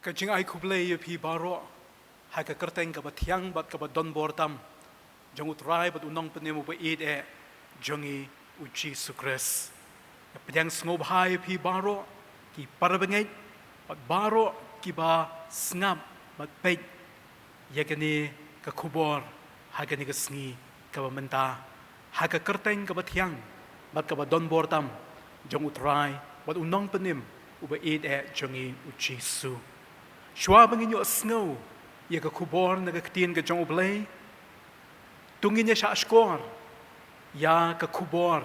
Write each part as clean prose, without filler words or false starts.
Ka jing ai kublei yu pi baro hai ka kerteng ka bathiang bat ka badon bortam jong utrai bat unong penemu ba id e jongi uji sukres pedang snob hai pi baro ki parbengai bat baro ki ba snap bat peit yakani ka kubor hai ka ni ka sngi ka menta hai ka kerteng ka bathiang bat ka badon bortam jong utrai bat unong penem uba id e jongi uji su Shwa bangin yo snow ya ka kubor na ka ktin ka jong ublay tungin ya sha skor ya ka kubor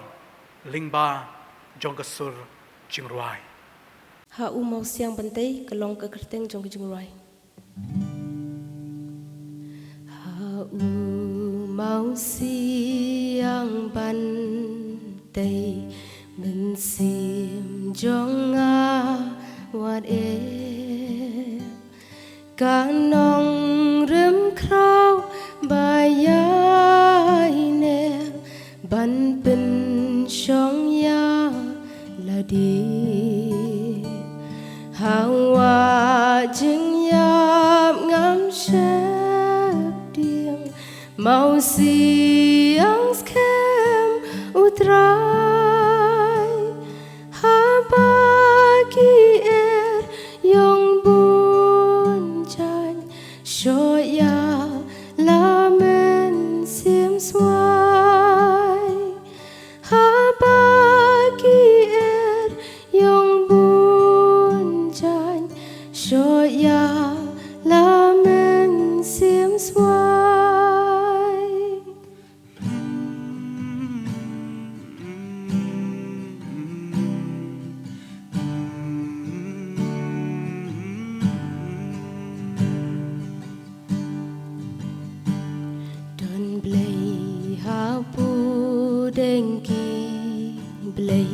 lingba jong ka sur jingruai ha u mau siang bantai kalong ka kerteng jong jingruai ha u mau siang bantai men sim jong a wat Kanong rem krau bayai ne ban pen shong ya la di hawa jing yap ngam shep ding mau siang skem utrai ha bagi yong cho ya la men sim swai ha ba ki yong bun chan cho ya la men sim swai Dengki blay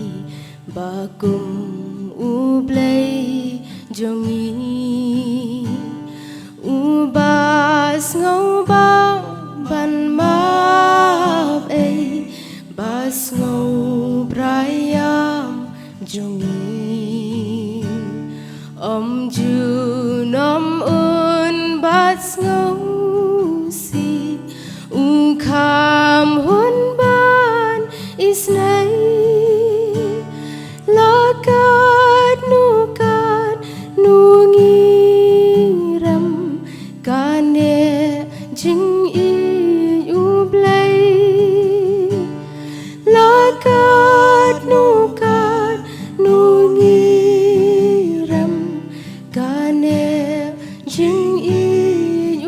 bakum u blay jongi u bas ngau bang ban map bas ngau brayam jongi ju nom un bas ngau si u kham hun isnai lakat nu ngiram kane jing i u blai lakat nu ngiram kane jing i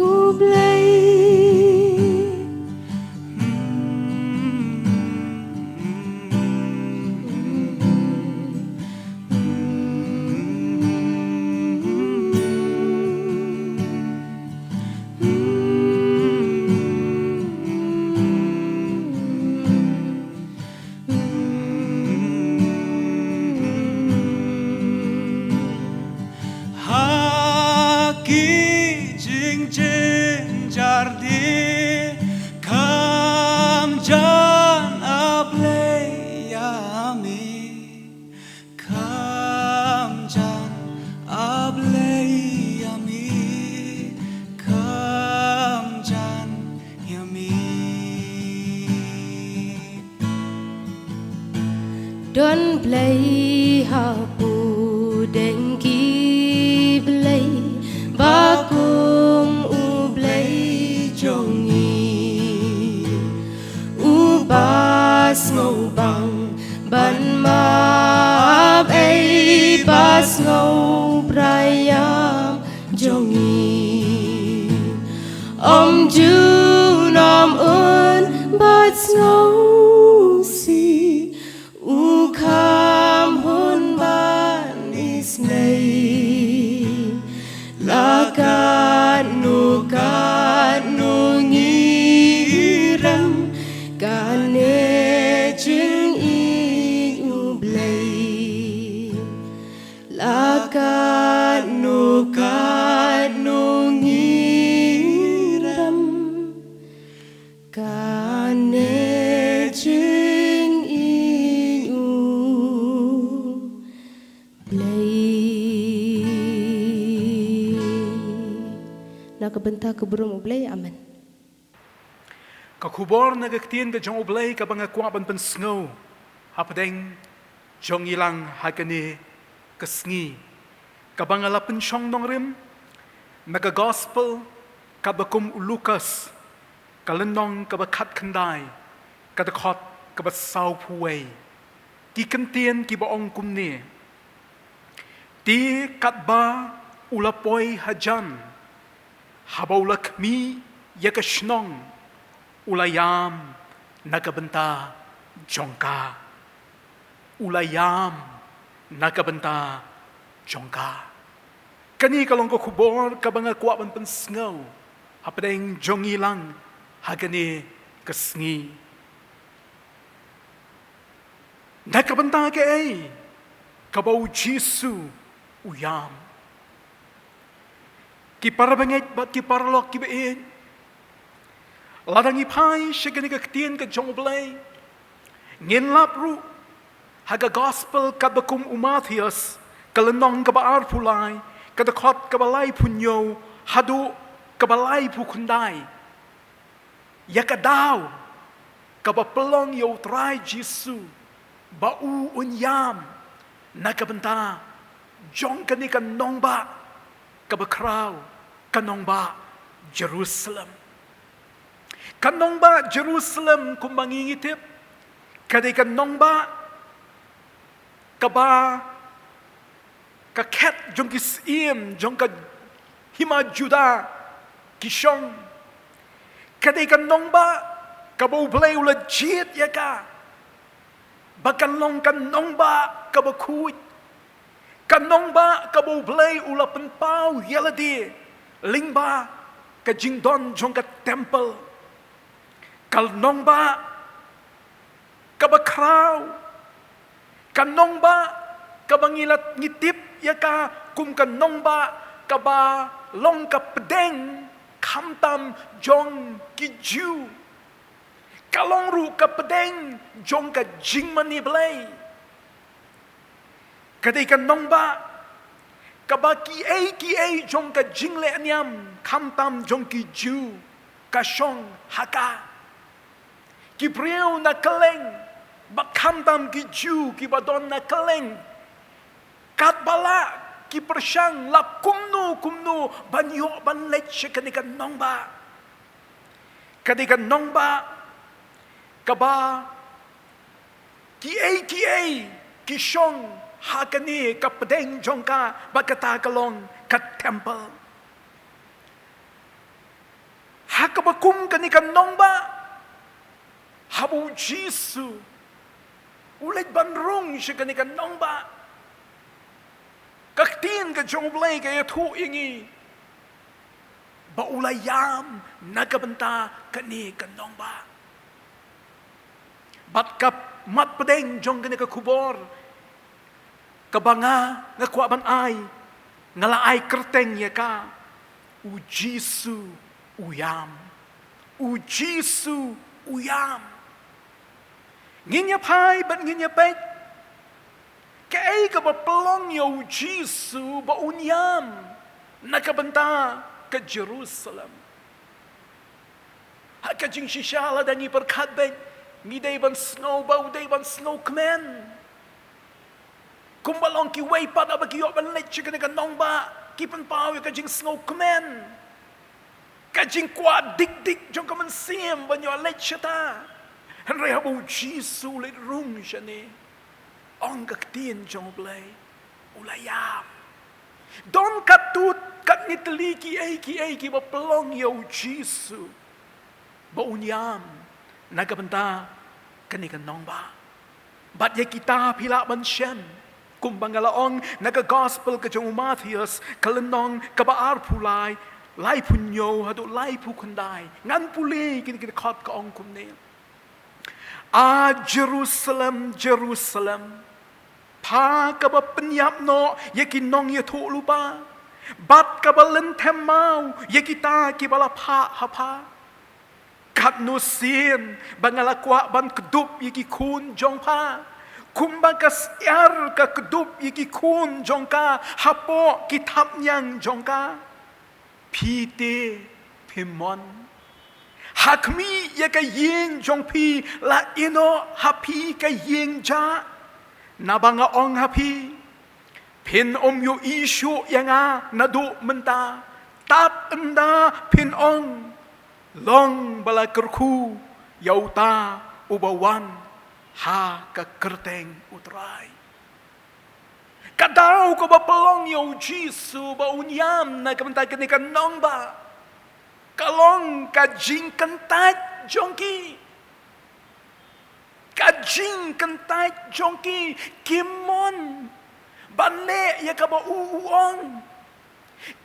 u blai Don play hapu dengki play bakum u play jongi u bas ngau bang ban map bas ngau brayam jongi ju nam un bas ngau si u kham hun ban isnai lakat nu ngiram kane jing i u blai lakat nu ngiram kane kebentah keburum ublay. Amen. Kakubor na gagtien ka jong oblay ka banga kwa ban pensngo. Hapadeng jong ilang hagani kasngi. Kabang alapan siyong nong rim. Naga gospel kabakum Lucas. Kalenong kabakat kanday. Kadakot kabasaw puway. Ki kantien ki baong kumni. Di katba ulapoy hajan. Habawlak mi yakashnong. Ulayam nagabenta jongka. Ulayam nagabenta jongka. Kani kalong ko kubor kabanga kuwaban pensngaw. Hapadeng jongilang hagani kasngi. Nagabenta ke ay. Kabaw Jisu uyam. Kiparabangit bat kiparalok kibain. Ladang ipay siya gani kaktiyan ka jong oblay. Ngin lapru. Haga gospel kabakum umathias. Kalanong kabaar pulay. Kadakot kabalay punyo. Hadu kabalay pukunday. Yakadaw. Kabapelong yautray Jisu. Bau unyam. Nakabenta. Jong kani kanong ba. Kabakraw. Kanong ba. Jerusalem. Kanong ba Jerusalem kung mangingitip? Kadi kanong ba kaba kaket jong kisim jong ka hima Juda kishong. Kadi kanong ba kabublay ulajit yaka. Bakanong kanong ba kabakuit. Kanong ba kabublay ulapanpaw yaladi. Lingba kajingdon jong ka temple. Kanong ba kabakraw? Kanong ba kabangilat ngitip yaka kum kanong ba kaba long kapdeng kamtam jong kiju? Kalong ru kapdeng jong ka jingmani blay. Kadai kanong ba kaba ki ay jong ka jingle anyam kamtam jong kiju kasyong haka. Kibriyo na kaleng, bakamtam ki Jew, ki badon na kaleng, katbala, ki persyang, la kumnu, banyo, banlet siya kanikan nong ba. Kanikan nong ba, kaba, ki ay, ki syong, hakani, kapadeng jong ka, bagatakalong, kat temple. Hakabakum kanikan nong ba, Habu Jisu. Ulit banrong siya kanikan nong ba? Kaktiin ka jong blay kaya tuingi. Baulayam nagabenta kanikan nong ba? Bat kap matpadeng jong kanika kubor. Kabanga nga kuaban ay. Ngalaay kerteng ya ka. U Jisu uyam. U Jisu uyam. Nginyapay, ba't nginyapay? Kaya ka ba pelong yaw Jisu ba unyam nakabanta ka Jerusalem? Hakajing sishala dan iperkatbet ngiday ban snow ba uday ban snow kmen? Kumbalong kiway pa na bagiyo ban lechik na kanong ba kipan pawi kajing snow kmen? Kajing kwa dik jong kaman siyem banyo lechik ta. Henry habu Jisu lit rung siya ni. Ang kaktin jong blay. Ulayam. Don katut kat nitli ki ay ki bapelong yaw Jisu. Baunyam. Nagabanta kanikan nong ba. Bat ya kita pila ban siyem. Kung bangalaong nagagospel ka jong Matthews. Kalanong kabaar pulay. Lai punyo hado lai pukunday. Ngan puli kinikinakot ka ong kumne. Jerusalem, Jerusalem. Pa ka ba penyap no, yakin nong yato lupa. Bat ka ba lentem mau, yakita ki bala pa hapa. Kat nusin, bangalakwa ban kedup yaki kun jong pa. Kumbang kasyar ka kedup yaki kun jong ka, hapo kitap nyang jong ka. พี่เตพิมอนหากมียากยิงจงพี่ละอิโนฮับพี่กยิงจ้านาบังองฮับพี่พินอมยูอิชูยังอานาดูมันตาตับอันดาพินองลองบลากรคูยาวตาอุบวันหากะกระเตงอุตรายกะดาวก็บะปลองยาวจีสูบะอุญยามนะกะมันตากันนี่กันน้องบะกะลองกะจิงกันตาจงกีกะจิงกันตาจงกีกิมมอนบันเล่ยากะบะอูอง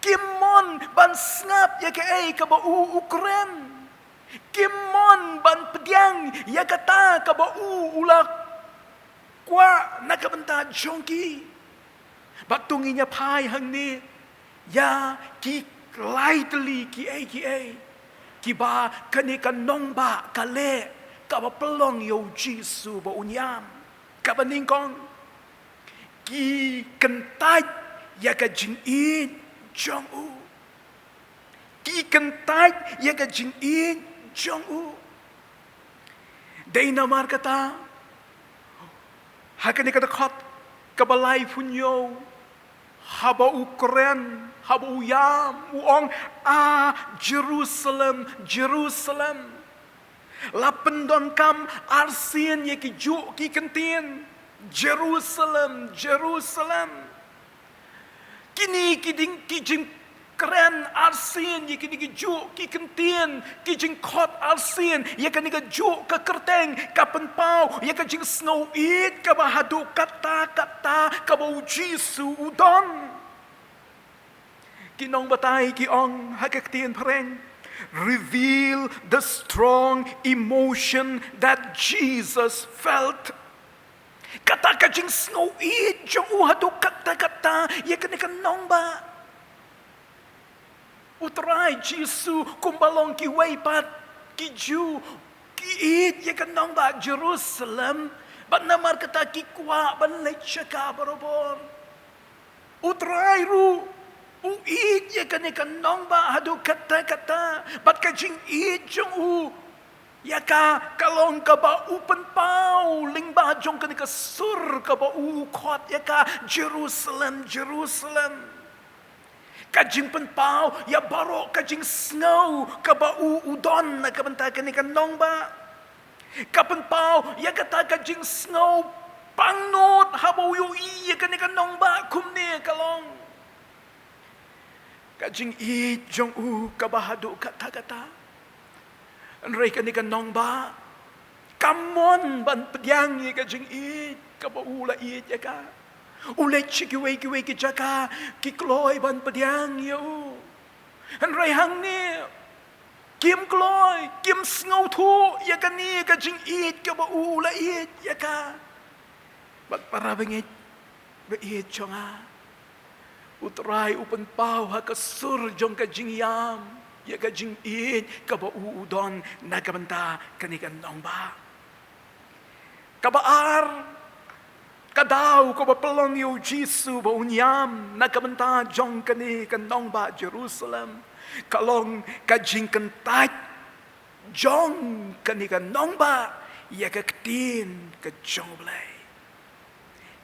กิมมอนบันสงับยากะเอกะบะอูเกรนกิมมอนบันเปียงยากะตากะบะอูลักกว่านักบันตาจงกีบักตุงิญาพายหังนี้ยากีไลตลีกีเอกีบาคันนี้กันน้องบะกะเล่กะบะปลองโยจีสูบะอุญยามกะบะนิงกองกีกันตายยากะจิงอีจงอูกีกันตายยากะจิงอีจงอูได้นามารกตาหากนี่กะตะขอดกะบะไลพุญโยฮาบะอุเกรนฮาบะอุยามอุองเยรูซาเล็มลาเป็นดอนคำอาเซียนยากิจุกีกันเตียนเยรูซาเล็มกินีกิดิงกิจิงแกรนอาเซียนยากินิกจุกิกันเตียนกิจิงคอดอาเซียนยากินิกจุกะกระเตงกะเป็นเป้ายากิจิงสโนว์อีดกะบะฮัดูกัตตากะบะอุจีสูอุดอนกินองบะไตกิองฮักเตียนเพรง reveal the strong emotion that Jesus felt kata kajing snow it jong uhadu kata ya kan nong ba utrai Jesu kumbalong ki weipat ki ju ki it ya kan nong ba Jerusalem ban namar kata ki kwa ban lechaka barobor utrai ru it ya kan nong ba hadu kata bat kajing it jong u yaka kalong ka ba upen pau ling ba jong ka sur ka ba u khot yaka Jerusalem kajing pen pau ya baro kajing snow ka ba u udon na ka banta ka ni kanong ba ka pen pau ya kata kajing snow pangnot habaw yu i ka ni kanong ba kumne kalong kajing i jong u ka ba hadu kata Anray ka ni ka nong ba? Kamon ban pedyang ye ka jing it ka ba ula it ya ka. Ulet kiwe ki jaka ki kloy ban pedyang ye u. Anray hang ni kim kloy kim sngow thu ya ka ni ka jing it ka ba ula it ya ka. Bat para bangit ba it chonga. Utray upan pau ha ka sur jong ka jing yam. Ya ka jing it ka ba uudon nagabanta kanikan nong ba kabaar kadaw ko ba pelong yu Jesu ba unyam nagabanta jong kanikan nong ba Jerusalem kalong ka jing kantat jong kanikan nong ba ya ka ktin ka jong blay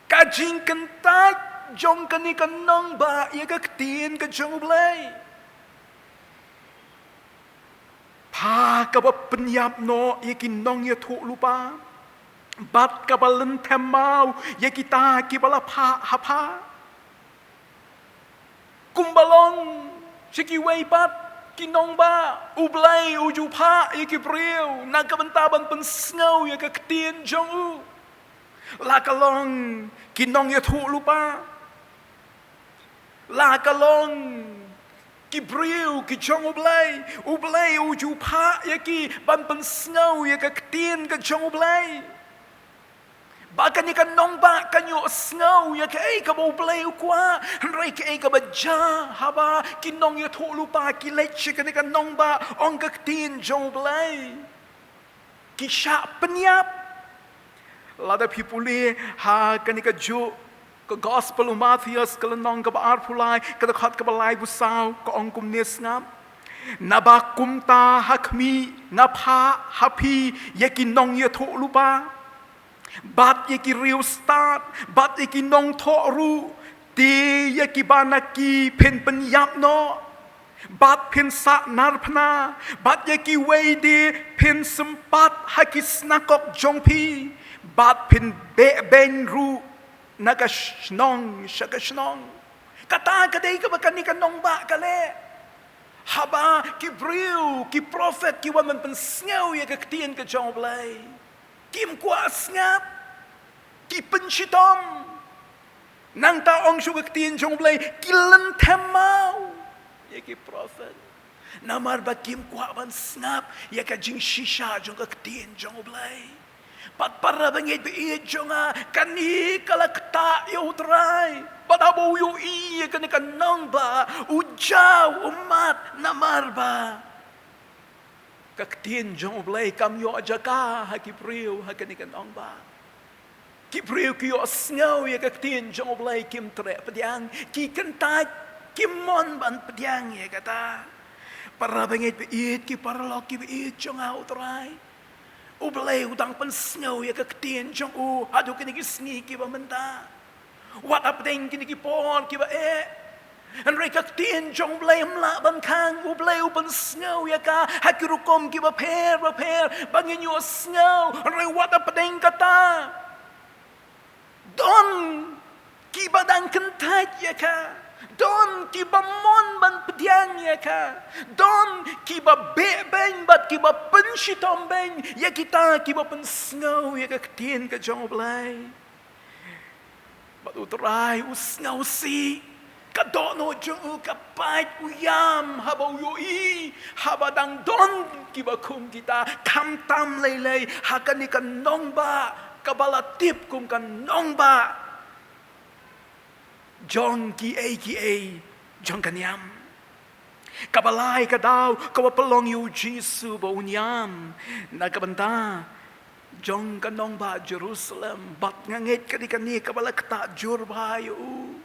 ka jing kantat jong kanikan nong ba ya ka ktin ka jong blayพากบปัญญาโนยกินน้องยาทุลุปาบัดกบลันเทมมาวยกิตากิบลาพาหาพากุมบาลงชิกิเวปัดกินน้องบ้าอุบไลอุจูพายกิเปรียวนักบันตาบันเป็นสเงายกเตียนจงอูลากลองกินน้องยาทุลุปาลากลองกิบริวกิจงอุบไลอุจูพะยากิบันเป็นสเงายากเตียนกิจงอุบไลบากันนี่กันน้องบากันอยู่สเงายากเอกบอุบไลอุกว่าไรกเอกบจ้าฮาบากินน้องยาทุลุปากิเลชกันนี่กันน้องบาองกเตียนจงอุบไลกิชาปัญญาลาดพิปุลีหากันนี่กันจู Ke gospel Matthews kelenong ke baar pulai ke dekat ke balai busau ke ongkum nesngap. Nabakum ta hakmi ngapha hapi yaki nong ye tho lupa. Bat yaki riu start bat yaki nong tho ru ti yaki banaki pen penyap no. Bat pen sak narpana bat yaki weide pen sempat hakis nakok jongpi bat pen be ben ru nagashnong shagashnong kata kadai ka bakani ka nong ba kale haba ki briu ki prophet ki waman pen snau ya ka ktien ka jong blai kim kwa snap ki penchitom nang ta ong shu ka ktien jong blai ki len temau ya ki prophet namar ba kim kwa ban snap ya ka jing shisha jong ka ktien jong blai Pat para bangit biit jonga kani kalakta yo try. Pat abo yo i kani kanang ba ujaw umat namar ba. Kaktin jong blay kam yo ajaka hakipriu hakani kanang ba. Kipriu ki yo sngaw ya kaktin jong blay kim tre pediang ki kentat kim mon ban pediang ya kata. Para bangit biit ki para loki biit jonga utray. Ublay udang pensngaw ya kaktin jong adu kini kisngi kiba menta. Wat apdeng kini kipon kiba An ray kaktin jong blay mla ban kang ublay pensngaw ya ka hakirukom kiba per bangin yo sngaw. An ray wat apdeng kata. Don kiba dang kentat ya ka. Don kiba mon ban pediang ya ka. Don kiba beng bat kiba penshitom beng ya kita kiba pensngau ya ka ktien ka jong blay. Bat utray usngau si kadono jong ka pait uyam habaw yoi habadang don kiba kum kita kam tam lay hakani kan nong ba kabalatip kum kan nong ba. Jong ki a jong kanyam kabalai kadaw kawapalong yu Jesu ba unyam nagabanta jong kanong ba Jerusalem bat ngangit kani kabalakta jurba yu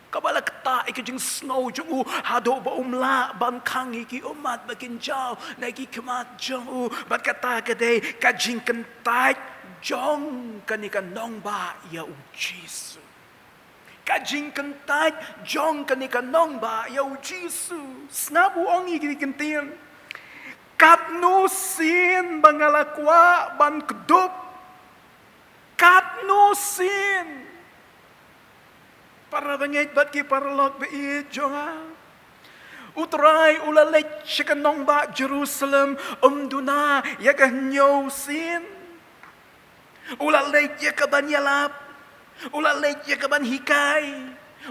kabalakta ikajing snow jong hado ba umla ban kang iki umat bakin jaw nagi kemat jong bat kata kadai kajing kentai jong kani kanong ba ya Jesu kajing kentai jong kani kanong ba yaw Jesu snabu ongi kini kentien katno sin bangalakwa ban kedup katno sin para bangit bat ki paralog bait jonga utray ulalek sikanong ba Jerusalem umduna yaganyo sin ulalek yakabanyalap ulalek ya kaban hikai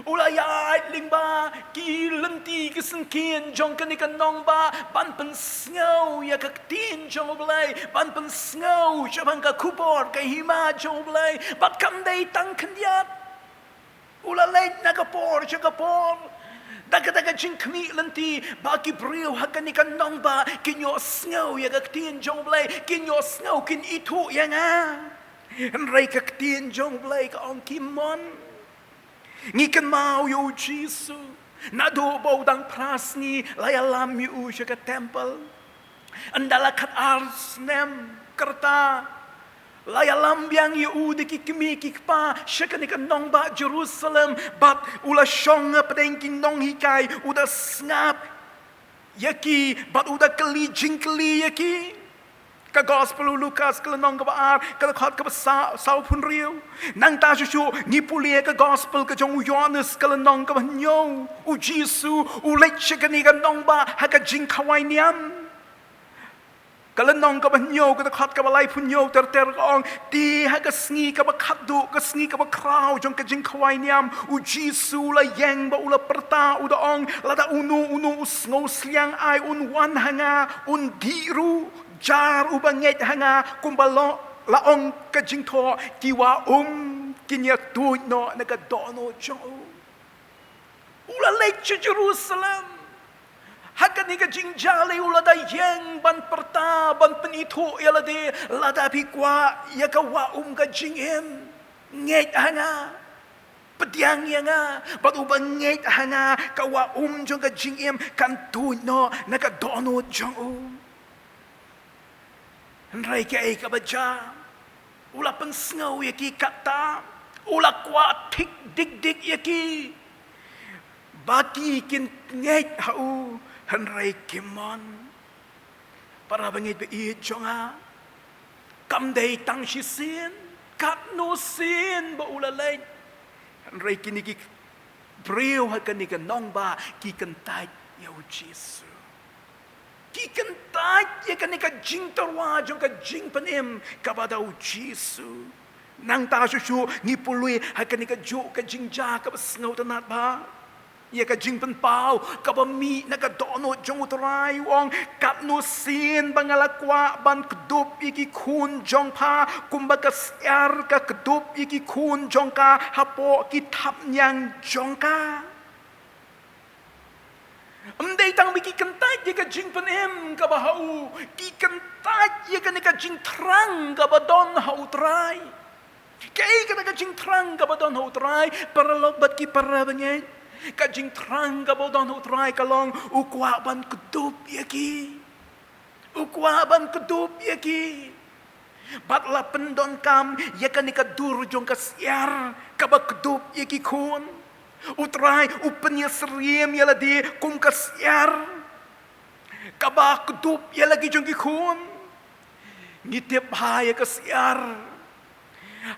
ulayat lingba ki lenti kesengkian jong kani kanong ba ban pensngau ya kaktin jong blai ban pensngau jabang ka kupor ka hima jong blai bat kam dai tang kendiat ulalek nagapor jagapor daga jing kmi lenti ba ki briu hakani kanong ba kinyo snau ya kaktin jong blai kinyo snau kin itu ya nga An ray kaktin jong blay ka ong kimon. Ngikan mau yo Jesu. Nadubaw dang prasni layalam yu siya ka temple. Andala kat arsnem kerta. Layalam biang yu di kikimikik pa. Siya ka ni kanong ba Jerusalem. Bat ula syong padengkin nong hikay. Uda snap. Yaki. Bat uda kali jingkali yaki. Ka gospel Lucas kelenong ka baar kalakhat ka sao pun riu nang ta shu ni pulie ka gospel ka jong Johannes kelenong ka banyo u Jesu u lech ka ni ka nong ba ha ka jing khawai niam kelenong ka banyo ka khat ka balai punyo ter ka ong ti ha ka sngi ka ba khadu ka sngi ka ba kraw jong ka jing khawai niam u Jesu la yang ba ula perta u da ong la da unu sngo sliang ai un wan hanga un diru jar ubangit hanga kumbalo laong kajing tho kiwa kinya tu no nagadono jo ula lek Jerusalem hakani kajing jale ula da yeng ban perta ban penitu yala de lada pikwa ya ka wa kajing em nget hanga Pediang yang bat ubangit hanga kawa jong ka jingim kan tu no naga dono jong Rai ka ai ka baja ula pensngau yaki kata ula kwa tik dik yaki baki kin ngait hau rai kimon para bangit be i jonga kam dei tang shi sin kat no sin ba ula lai Rai kini ki brio hakan ni kan nong ba ki kan tai ya Jesu. Ki kan tai ya kan ni ka jing tarwa jong ka jing panem kabada Jesu. Nang ta su ni pului hakan ni ka jo ka jing ja ka snau tanat ba. Ya ka jing pen pau ka ba mi na ka dono jong utrai wong kap no sin bangalakwa ban kedup iki kun jong pa kumba ka syar ka kedup iki kun jong ka hapo ki tap nyang jong ka Amday tang wiki kentai ye ka jing pen em ka ba hau ki kentai ye ka ni ka jing trang ka ba don hau trai kay ka jing trang ka ba don hau trai para lok bat ki para bangay Kajing terang ka bodon utrai kalong ukwaban kedup yaki. Ukwaban kedup yaki. Batla pendon kam yakan ika dur jong kasyar kaba kedup yaki kun. Utrai upenya seriem yala di kum kasyar. Kaba kedup yala gi jong ki kun. Ngitip haya kasyar.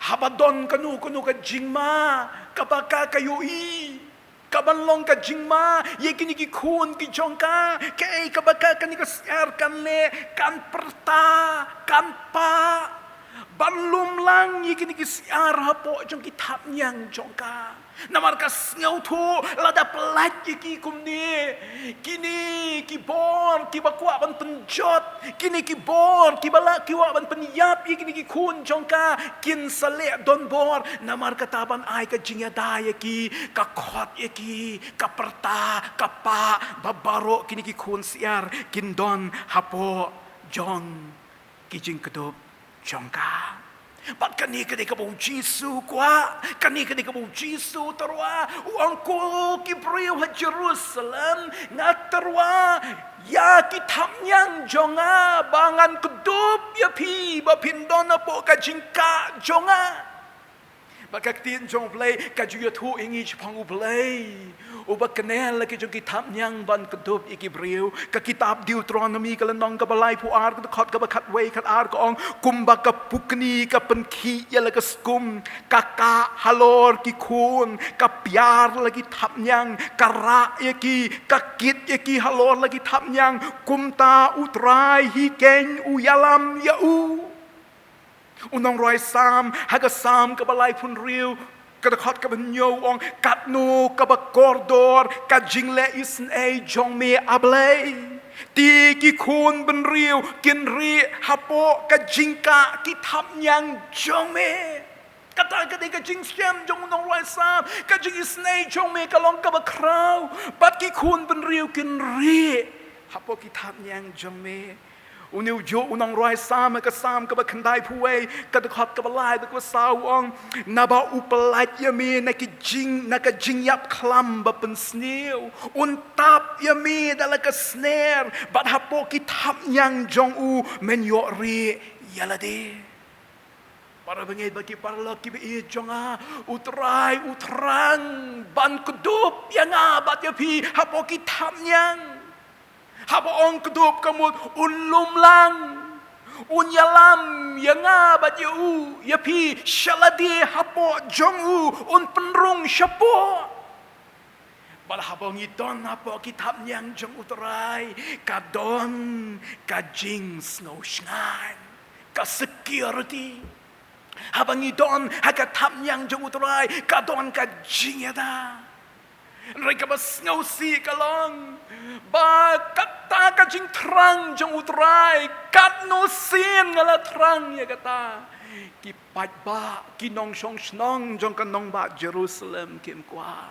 Habadon kanu ka jingma kabaka kayoi. Kabanlong ka jingma, ye kini ki kun ki jongka, kay kabaka kani ka siar kan le, kan perta, kan pa, banlum lang ye kini ki siar hapo jong ki tap nyang jongka. Namar ka ngau tu lada pelat ye ki kumni, kini ki bor ki bakwa ban penjot, kini ki bor ki bala ki wa ban penyap ye kini ki kun jongka, kin sale don bor, namar ka taban ai ka jingada ye ki, ka khot ye ki, ka perta, ka pa, babaro kini ki kun siar, kin don hapo jong ki jing kedup jongka. Bat kani kani ka bau Jesu kwa kani kani ka bau Jesu terwa uang ko ki priu ha Jerusalem ngat terwa ya ki tham nyang jonga bangan kedup ya pi ba pindon po ka jingka jonga bakak tin jong play ka ju tu ingi chpang u play ubak kenel lagi jong kitab nyang ban kedup iki briu ka kitab Deuteronomy ka lanong ka balai pu ar ka khot ka bakat wei kat ar ka ong kumba ka pukni ka penki ya la ka skum ka halor ki kun ka piar lagi tap nyang kara yaki ka kit yaki halor lagi tap nyang kumta utrai hi ken u yalam ya u Unang roi sam, haga sam kabalay pun riu, kadakot kabanyo ong katno kabakordor, kajingle isn ay jong me ablay. Ti ki kun ben riu, kin ri hapo kajingka kitap nyang jong me. Kata kadi kajing siyam jong unang roi sam, kajing isn ay jong me kalong kabakraw, bat ki kun ben riu kin ri hapo kitap nyang jong me. Uniu jo unang roi sam ka bakandai puwe ka dekhat ka balai ka sawong naba upelat yami na ka jing yap klam ba pensniu untap yami dala ka snare bat hapo ki tap nyang jong u men yo ri yalade para bangay bagi para laki bi jonga utrai utrang ban kedup yang abat yapi hapo ki tap nyang Haba ong kedup kamut unlum lang unyalam yang abat ya u ya pi shaladi hapo jong u un penrung syapo bal haba ngidon hapo kitab nyang jong utrai kadon kajing snow shngan ka security haba ngidon hakatab nyang jong utrai kadon kajing yada Mereka basngausi kalong ba kata kajing terang jong utrai kat no sin ngala terang ya kata kipat ba kinong shong snong jong kanong ba Jerusalem kim kwa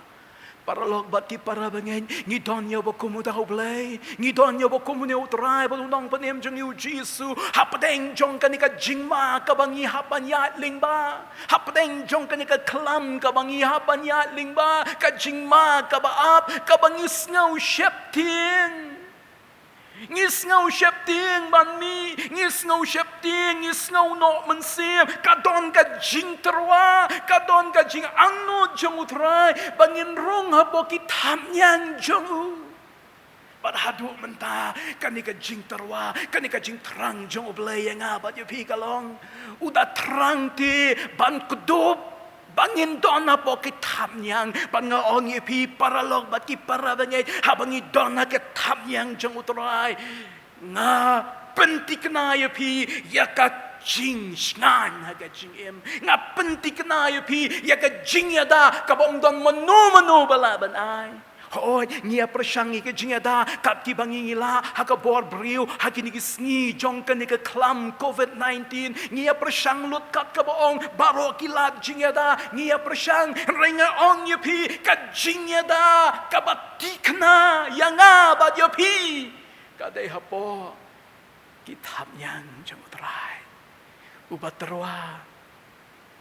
Para log bat ki para bangen ngi don yo ba kumu da oblay ngi don yo ba kumu ne utrai ba nong panem jong yu jisu hapdeng jong kanika jingma ka bangi hapanya lingba hapdeng jong kanika klam ka bangi hapanya lingba ka jingma ka ba ap ka bangi snau shep tin ngis ngau shep ting ban mi ngis ngau shep ting ngis ngau no man sim kadon ka jing terwa kadon ka jing angno jong utrai bangin rong hapo ki tham nyang jong bad hadu menta kanika jing terwa kanika jing terang jong oblay yang abat yo pi kalong uda terang ti ban kudup bangin dona po ki tham nyang ban nga ong pi paralog bat ki para bangay habangi dona ki tham nyang jong utray nga pentik na pi yaka jing snan haga jing em nga pentik na pi yaka jing yada kabong don manu balaban ay hoy ngia prasangi ke jingada kap ki bangingila haka bor briu hakini ki sngi jong kan ka klam covid-19 ngia prasang lut kat ka boong baro kilat jingada ngia prasang renga ong yepi ka jingada ka batikna yanga ba yepi ka dei hapo kitab yang jong trai ubat terwa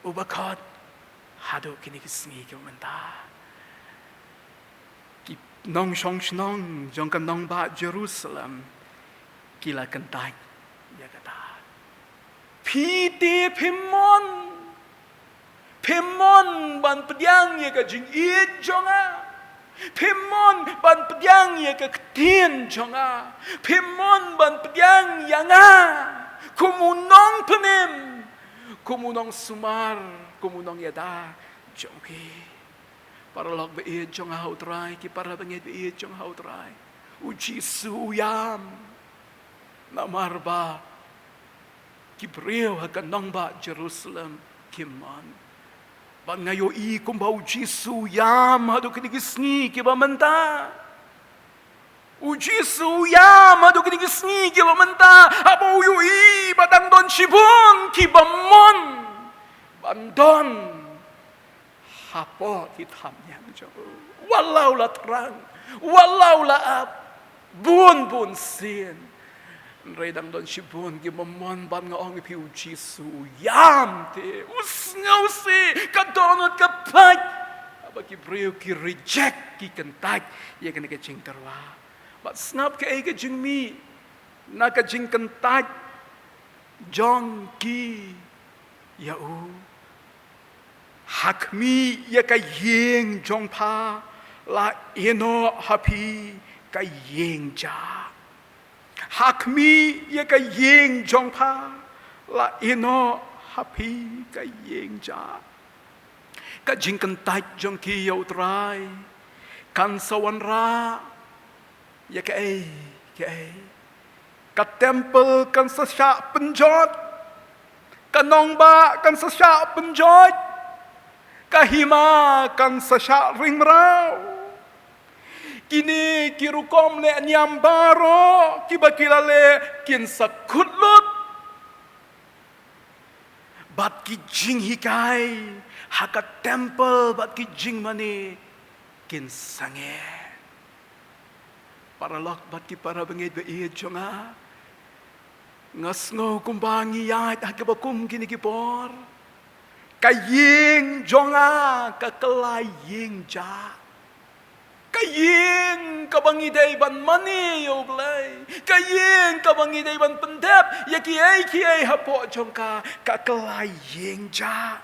ubakot hadu kini ki sngi ki menta nong song snong jong kan nong ba Jerusalem kila kentai ya kata piti pimon ban pediang ya ka jing it jonga pimon ban pediang ya ka ketien jonga pimon ban pediang yanga kumunong penem kumunong sumar kumunong yada jongki para log be jong hau trai ki para banget be jong hau trai uji suyam na marba ki breu hakan nong ba Jerusalem kiman ban ngayo i kumba uji suyam hadu kini gisni ki ba menta uji suyam hadu kini gisni ki ba menta abo yu i badang don shibun ki ba mon bandon hapo hitam yang jauh walau la terang walau la ap bun sin redang don shibun ki momon ban ngong pi uji su yam te usngau si kadonot kapai apa ki breu ki reject ki kentak ye kena ke jing terwa bat snap ke ai ke jing mi na ka jing kentak jong ki ya hakmi ya ka yeng jong pa la eno hapi ka yeng ja hakmi ya ka yeng jong pa la eno hapi ka yeng ja ka jing kan tai jong ki yo trai kan sawan ra ya ka ka temple kan sa sha penjot kanong ba kan sa sha penjot kahima kan sasya ring merau kini kirukom le nyambaro kibakilale kin sakutlut bat ki jing hikai haka temple bat ki jing mani kin sange para lok bat ki para bangit be ie jonga ngasngo kumbangi yat hakabakum kini kipor kaying jonga kakelai ying ja kaying kabangidai ban mani yo blay kaying kabangidai ban pendep ya kiai hapo jongka kakelai ying ja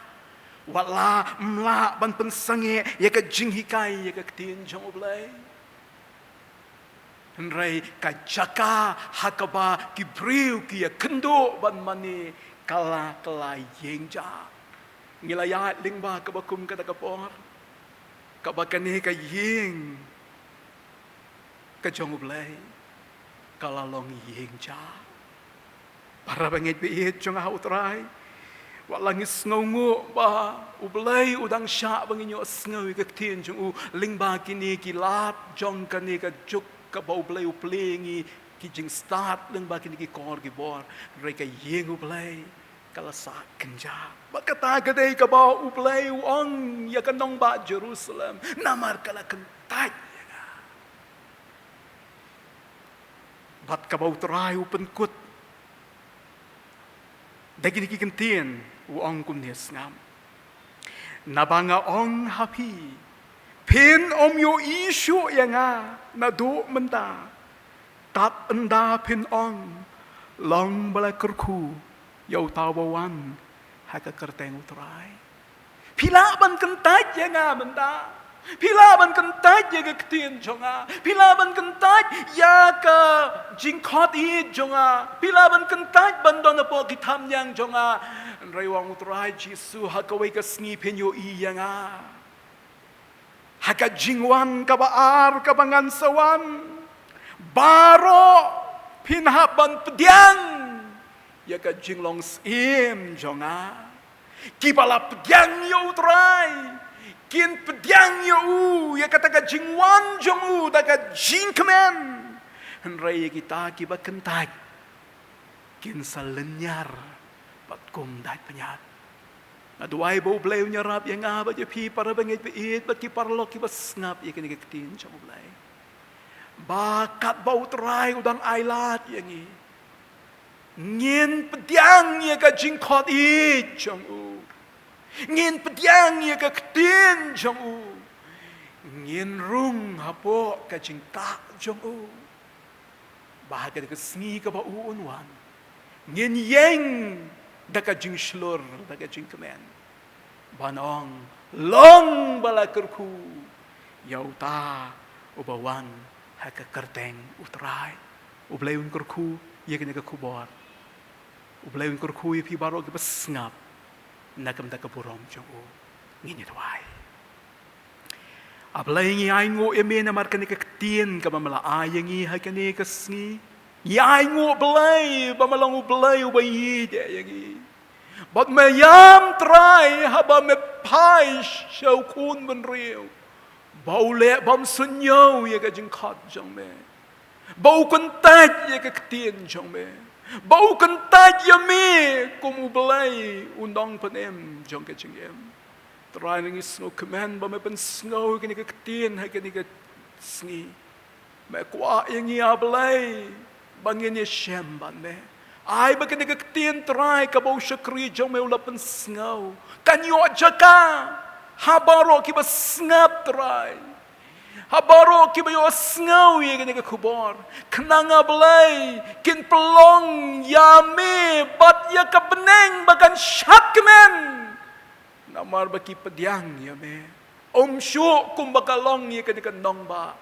wala mla ban pensange ya ka jinghikai ya ka tin jong blay Henry kajaka hakaba kibriu kia kendo ban mani kala ying ja ngilayat lingba kabakum kata kapor kabakane ka ying ka jong ublay kalalong ying ja para bangit biit jong hau trai walangis ngongo ba ublay udang sya banginyo sngawi ka tin jong u lingba kini kilat jong kani ka juk ka ba ublay uplengi ki jing start lingba kini ki kor ki bor reka ying ublay kalasa kenja bakata gadai ka ba uplay uang ya kanong ba Jerusalem namar kala kentaj bat ka ba utray upenkut dagi digi kentien uang kumnes ngam nabanga ong happy pen om yo isu yanga na do menta tat enda pen ong long bala kerku yau tawawan haka kerteng utrai pila ban kentaj yanga menta pila ban kentaj ya ketien jonga pila ban kentaj ya ka jingkot I jonga pila ban kentaj ban don po kitam yang jonga rewang utrai Jesu haka wei ka sngi pen yo I yanga haka jingwan kabaar kabangan sawan baro pinhaban pediang ya ka jinglong sim jonga kibala pediang yo utrai kin pediang yo ya kata ka jingwan jongu daga jingkemen henrai kita kiba kentaj kin salenyar pat kum dai penyat aduai bau bleu nyarap yang apa je pi para bangit piit bat ki parlok ki bas ngap ya kini ketin chamu blai bakat bau terai udang ailat yang I ngin pediang ya ka jingkot I chamu ngin pediang ya ka ketin chamu ngin rung hapo ka jingta chamu bahagia ka sngi ka ba uunwan ngin yeng daga jing shlur daga jing kemen banong long bala kerku yauta ubawan haka kerteng utrai ubleun kerku ye kene ka kubor ubleun kerku pi baro ke besngap nakam daga burom jongu ngini twai ablai ngi ai ngo emena mar kene ka tien ka mamala ayangi hakane ka sngi yai ngo belai bamalong belai ubai de yangi bot me yam trai haba me pai shau kun ben riu bau le bam sunyo ye ka jing khat jong me bau kun taj ye ka ktien jong me bau kun taj ye me kum belai undong panem jong ka jing em trai ngi snow command ba me pen snow kini ka ktien ha kini ka sngi me kwa yangi ablai bangin ye shem ban me ai ba kene ka tien trai ka bau shakri jong me ulapan sngaw kanyo jaka habaro ki ba snap trai habaro ki ba yo sngaw ye kene ka kubor knanga blai kin pelong yame bat ya ka beneng bagan shat kemen namar ba ki pediang ya me om shu kum bakalong ye kene ka nong ba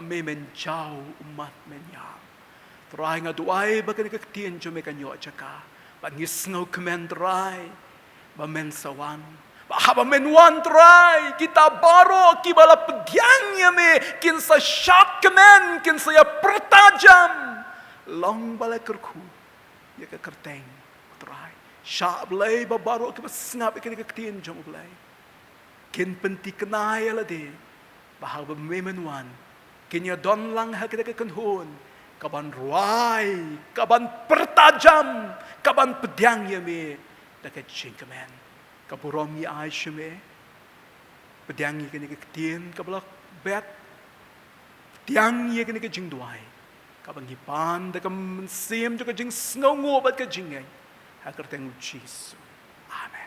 me men chau umat men ya try nga duai ba kan kaktian jo me kanyo chaka ba ngis ngo kemen try ba men sawan ba haba men wan try kita baro ki bala pediang ya me kin sa shot kemen kin sa ya pertajam long bala kerku ya ka kerteng try sha blai ba baro ki ba snap kan kaktian jo blai kin penti kenai ala de ba haba men wan kin ya don lang ha ka kan hun kaban ruai, kaban pertajam, kaban pediang ya me, dekat cingkemen, kaburom ya aisyah me, pediang ya kini ketien, kabalak bet, pediang ya kini kejing duai, kabang hipan, dekat mensim juga jing snongo bat kejingai, hakar tengu Yesus, amen.